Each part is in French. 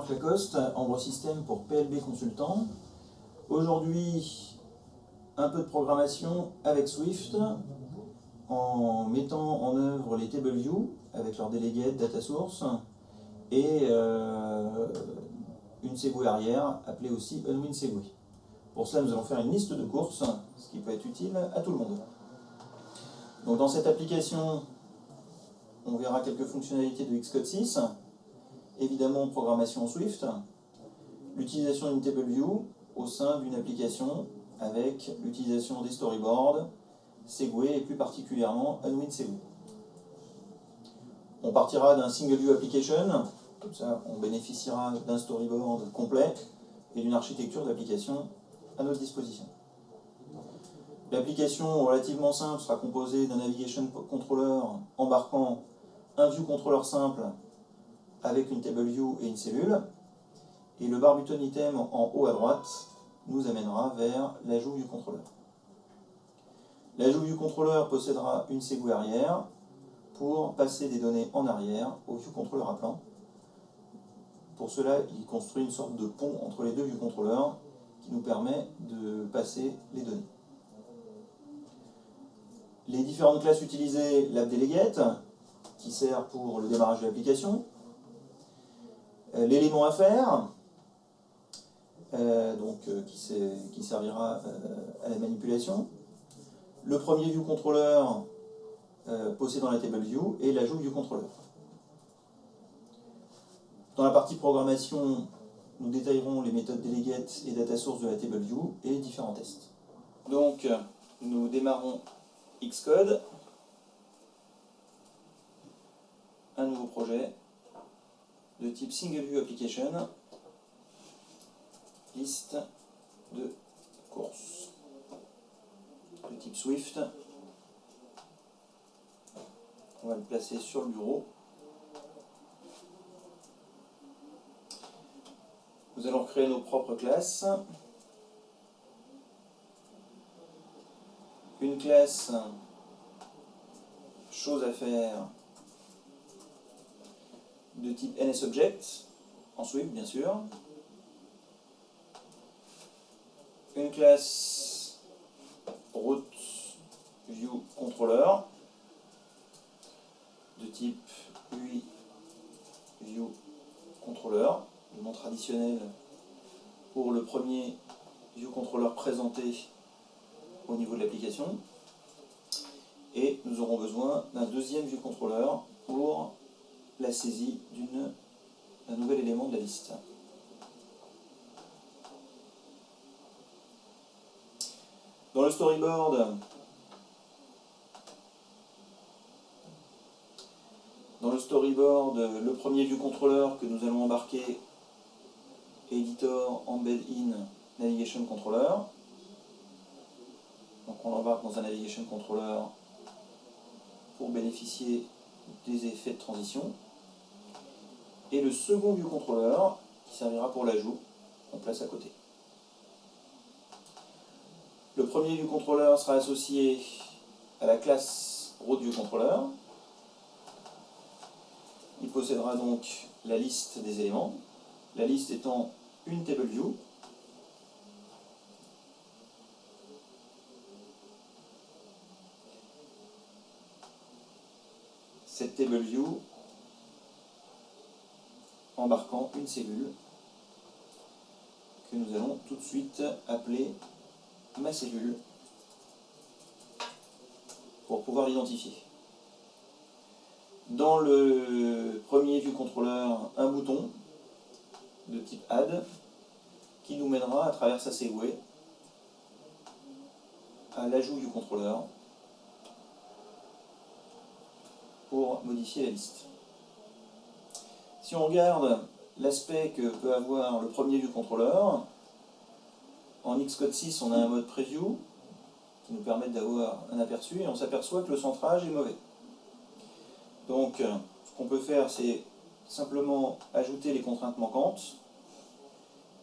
Jean-Marc Lacoste, Ambre Système pour PLB Consultant. Aujourd'hui, un peu de programmation avec Swift en mettant en œuvre les TableView avec leur délégué data source et une Segway arrière appelée aussi Unwind Segway. Pour cela, nous allons faire une liste de courses, ce qui peut être utile à tout le monde. Donc, dans cette application, on verra quelques fonctionnalités de Xcode 6, évidemment programmation en Swift, l'utilisation d'une TableView au sein d'une application avec l'utilisation des storyboards, Segway et plus particulièrement Unwind Segway. On partira d'un single view application, comme ça on bénéficiera d'un storyboard complet et d'une architecture d'application à notre disposition. L'application relativement simple sera composée d'un navigation controller embarquant un view controller simple avec une TableView et une cellule, et le bar button item en haut à droite nous amènera vers l'ajout view controller. L'ajout view controller possédera une Segway arrière pour passer des données en arrière au view controller à plan. Pour cela, il construit une sorte de pont entre les deux view controllers qui nous permet de passer les données. Les différentes classes utilisées, l'AppDelegate, qui sert pour le démarrage de l'application, l'élément à faire, qui servira à la manipulation, le premier view controller possédant la TableView et l'ajout view controller. Dans la partie programmation, nous détaillerons les méthodes delegate et data source de la TableView et les différents tests. Donc, nous démarrons Xcode, un nouveau projet de type Single View Application, liste de courses de type Swift. On va le placer sur le bureau. Nous allons créer nos propres classes. Une classe, chose à faire, de type NSObject, en Swift bien sûr. Une classe route view controller de type UI view controller, le nom traditionnel pour le premier view controller présenté au niveau de l'application. Et nous aurons besoin d'un deuxième view controller pour la saisie d'un nouvel élément de la liste. Dans le storyboard, le premier view controller que nous allons embarquer, Editor Embed In Navigation Controller. Donc on l'embarque dans un Navigation Controller pour bénéficier des effets de transition. Et le second view controller, qui servira pour l'ajout, on place à côté. Le premier view controller sera associé à la classe route view controller. Il possédera donc la liste des éléments, la liste étant une TableView. Cette TableView embarquant une cellule que nous allons tout de suite appeler ma cellule pour pouvoir l'identifier. Dans le premier view controller, un bouton de type Add qui nous mènera à travers sa Segway à l'ajout view controller pour modifier la liste. Si on regarde l'aspect que peut avoir le premier view controller, en Xcode 6 on a un mode preview qui nous permet d'avoir un aperçu et on s'aperçoit que le centrage est mauvais. Donc ce qu'on peut faire, c'est simplement ajouter les contraintes manquantes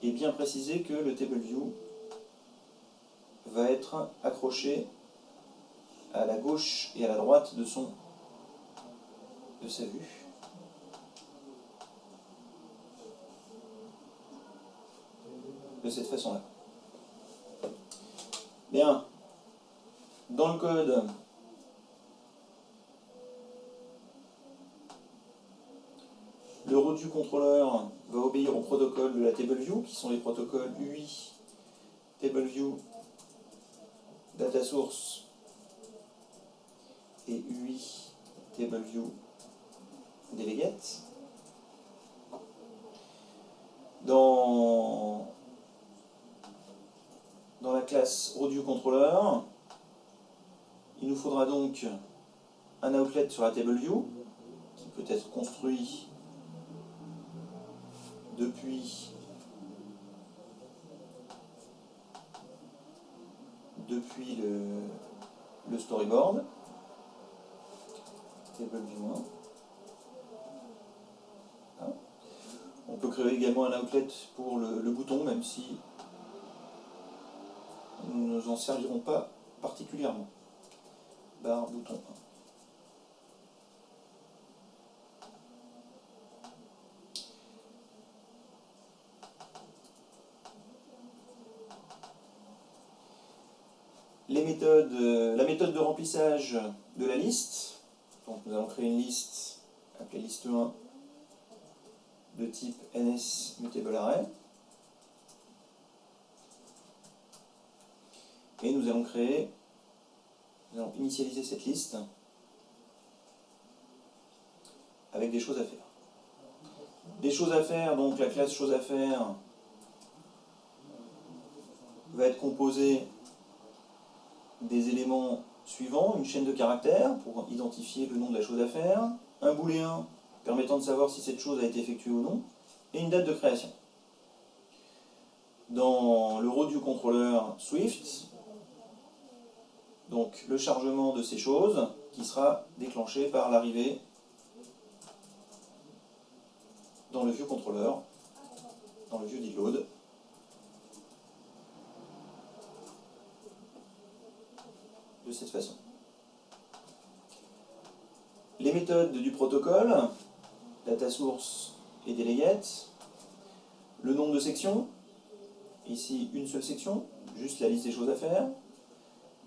et bien préciser que le TableView va être accroché à la gauche et à la droite de sa vue. de cette façon-là. Bien, dans le code, le root view controller va obéir au protocole de la TableView, qui sont les protocoles UI, TableView, Data Source et UI, TableView, Delegate. Dans la classe root view controller, il nous faudra donc un outlet sur la TableView, qui peut être construit depuis le storyboard. TableView 1. Voilà. On peut créer également un outlet pour le bouton, même si nous ne nous en servirons pas particulièrement. Barre bouton 1. Les méthodes, la méthode de remplissage de la liste. Donc nous allons créer une liste appelée liste 1 de type NS Mutable Array. Et nous allons initialiser cette liste avec des choses à faire. Des choses à faire, donc la classe choses à faire va être composée des éléments suivants, une chaîne de caractères pour identifier le nom de la chose à faire, un booléen permettant de savoir si cette chose a été effectuée ou non, et une date de création. Dans le root view controller Swift, donc le chargement de ces choses qui sera déclenché par l'arrivée dans le view controller, dans le view did load. De cette façon. Les méthodes du protocole, data source et delegate, le nombre de sections, ici une seule section, juste la liste des choses à faire.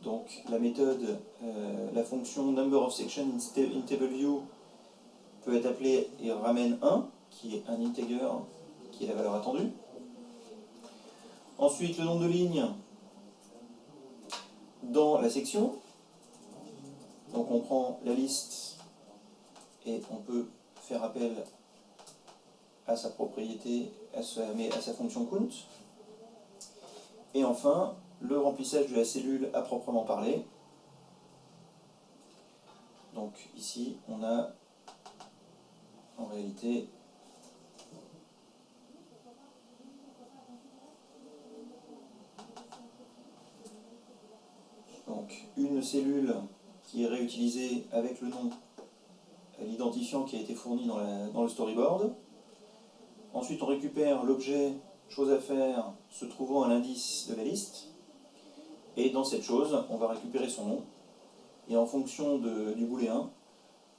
Donc la méthode, la fonction number of sections in TableView peut être appelée et ramène 1, qui est un integer, qui est la valeur attendue. Ensuite le nombre de lignes dans la section. Donc on prend la liste et on peut faire appel à sa propriété, à sa fonction count. Et enfin, le remplissage de la cellule à proprement parler. Donc ici, on a en réalité donc une cellule qui est réutilisée avec le nom, l'identifiant qui a été fourni dans le storyboard. Ensuite, on récupère l'objet chose à faire se trouvant à l'indice de la liste. Et dans cette chose, on va récupérer son nom. Et en fonction du booléen,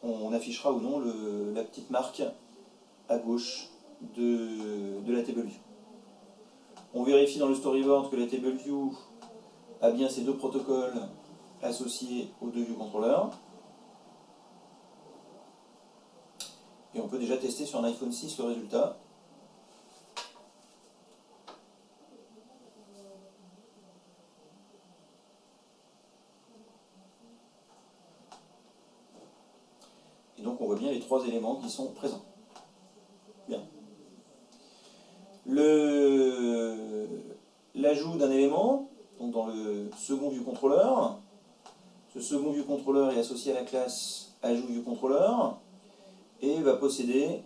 on affichera ou non la petite marque à gauche de la TableView. On vérifie dans le storyboard que la TableView a bien ces deux protocoles associés aux deux viewcontrollers. Et on peut déjà tester sur un iPhone 6 le résultat. Et donc on voit bien les trois éléments qui sont présents. Bien. L'ajout d'un élément, donc dans le second viewcontroller, ce second viewcontroller est associé à la classe ajout viewcontroller et va posséder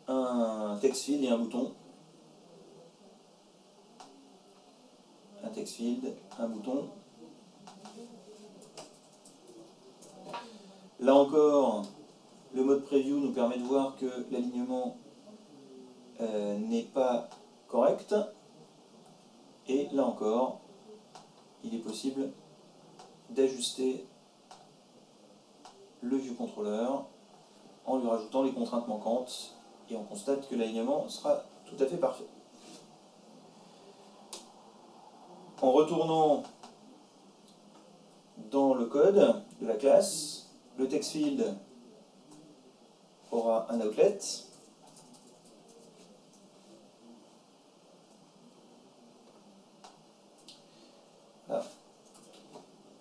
un text field et un bouton. Un text field, un bouton. Là encore, le mode preview nous permet de voir que l'alignement n'est pas correct. Et là encore, il est possible d'ajuster le viewcontroller en lui rajoutant les contraintes manquantes et on constate que l'alignement sera tout à fait parfait. En retournant dans le code de la classe, le text field aura un outlet. Là.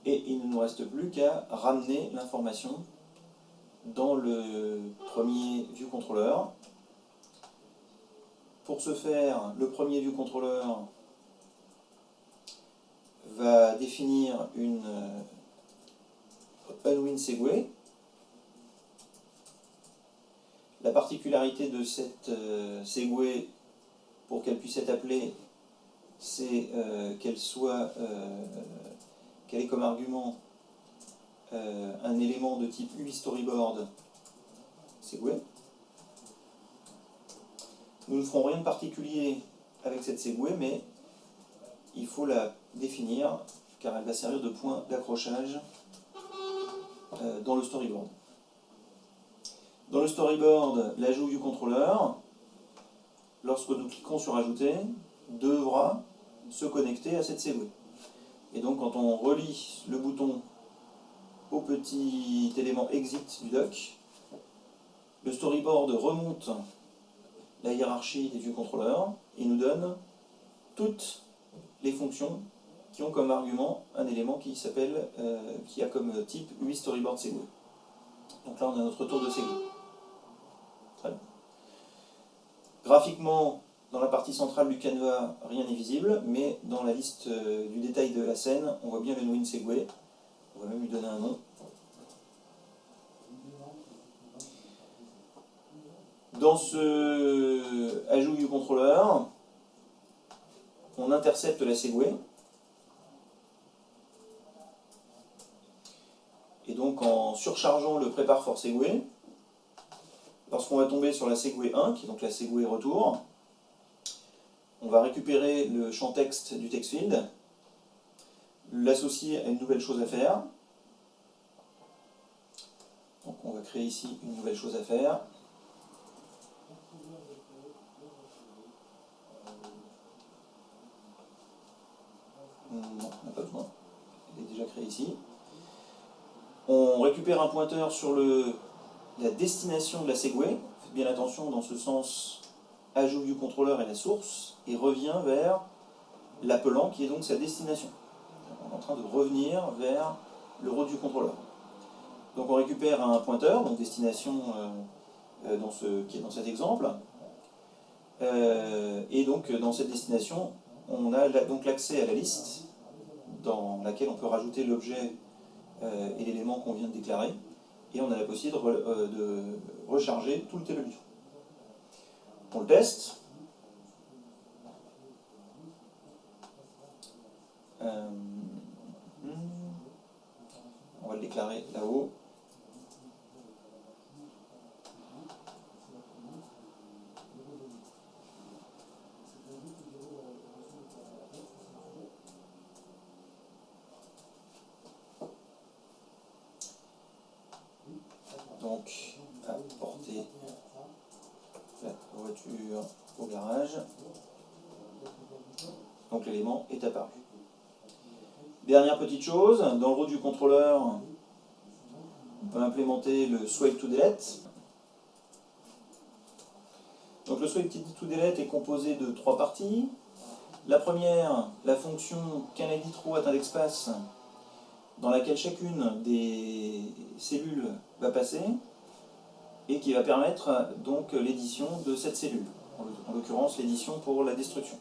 Et il ne nous reste plus qu'à ramener l'information dans le premier viewController. Pour ce faire, le premier viewController va définir une unWinSegue. La particularité de cette segue, pour qu'elle puisse être appelée, c'est qu'elle ait comme argument un élément de type UIStoryboard segue. Nous ne ferons rien de particulier avec cette segue, mais il faut la définir car elle va servir de point d'accrochage dans le storyboard. Dans le storyboard, l'ajout viewController, lorsque nous cliquons sur Ajouter, devra se connecter à cette segue. Et donc quand on relie le bouton au petit élément Exit du doc, le storyboard remonte la hiérarchie des viewControllers et nous donne toutes les fonctions qui ont comme argument un élément qui a comme type UIStoryboard segue. Donc là on a notre tour de segue. Très bien. Graphiquement, dans la partie centrale du canevas, rien n'est visible, mais dans la liste du détail de la scène, on voit bien le unWinSegue. On va même lui donner un nom. Dans ce ajout viewController, on intercepte la segue. Et donc en surchargeant le prepare for segue, lorsqu'on va tomber sur la segue 1, qui est donc la segue retour, on va récupérer le champ texte du text field, l'associer à une nouvelle chose à faire. Donc on va créer ici une nouvelle chose à faire. Non, on n'a pas besoin. Il est déjà créé ici. On récupère un pointeur sur la destination de la segue. Faites bien attention, dans ce sens, ajout viewController est la source et revient vers l'appelant qui est donc sa destination. On est en train de revenir vers le root viewController. Donc on récupère un pointeur, donc destination qui est dans cet exemple. Et donc dans cette destination, on a donc l'accès à la liste dans laquelle on peut rajouter l'objet et l'élément qu'on vient de déclarer. Et on a la possibilité de recharger tout le TableView. On le teste. On va le déclarer là-haut. Donc, à porter la voiture au garage. Donc l'élément est apparu. Dernière petite chose, dans le root du contrôleur, on peut implémenter le swipe to delete. Donc le swipe to delete est composé de 3 parties. La première, la fonction canIDThrough@indexPass, dans laquelle chacune des cellules va passer et qui va permettre donc l'édition de cette cellule, en l'occurrence l'édition pour la destruction.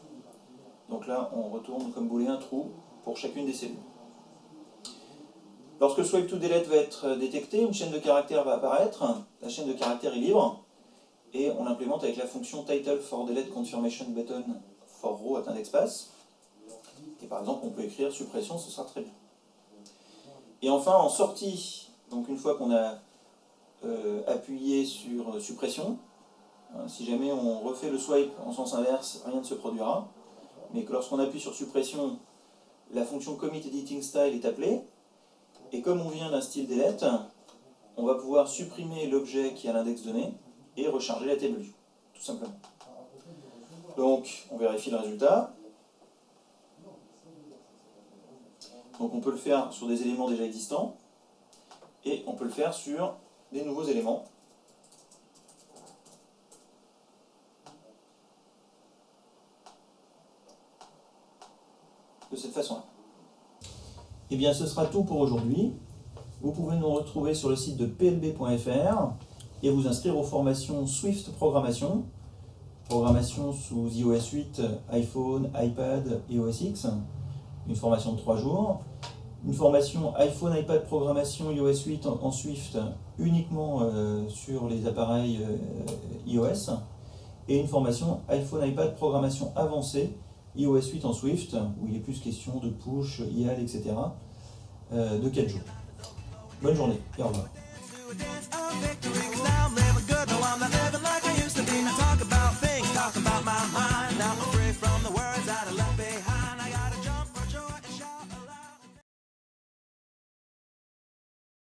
Donc là on retourne comme booléen true pour chacune des cellules. Lorsque le swipe to delete va être détecté, une chaîne de caractères va apparaître. La chaîne de caractères est libre et on l'implémente avec la fonction title for delete confirmation button for row@indexPass. Et par exemple on peut écrire suppression, ce sera très bien. Et enfin en sortie, donc une fois qu'on a appuyé sur suppression, si jamais on refait le swipe en sens inverse, rien ne se produira, mais que lorsqu'on appuie sur suppression, la fonction commitEditingStyle est appelée, et comme on vient d'un style delete, on va pouvoir supprimer l'objet qui est à l'index donné et recharger la TableView, tout simplement. Donc on vérifie le résultat. Donc on peut le faire sur des éléments déjà existants et on peut le faire sur des nouveaux éléments. De cette façon-là. Et bien ce sera tout pour aujourd'hui. Vous pouvez nous retrouver sur le site de plb.fr et vous inscrire aux formations Swift Programmation. Programmation sous iOS 8, iPhone, iPad et OS X. Une formation de 3 jours. Une formation iPhone, iPad Programmation iOS 8 en Swift uniquement sur les appareils iOS. Et une formation iPhone, iPad Programmation avancée iOS 8 en Swift, où il est plus question de push, IAL, etc. De 4 jours. Bonne journée et au revoir.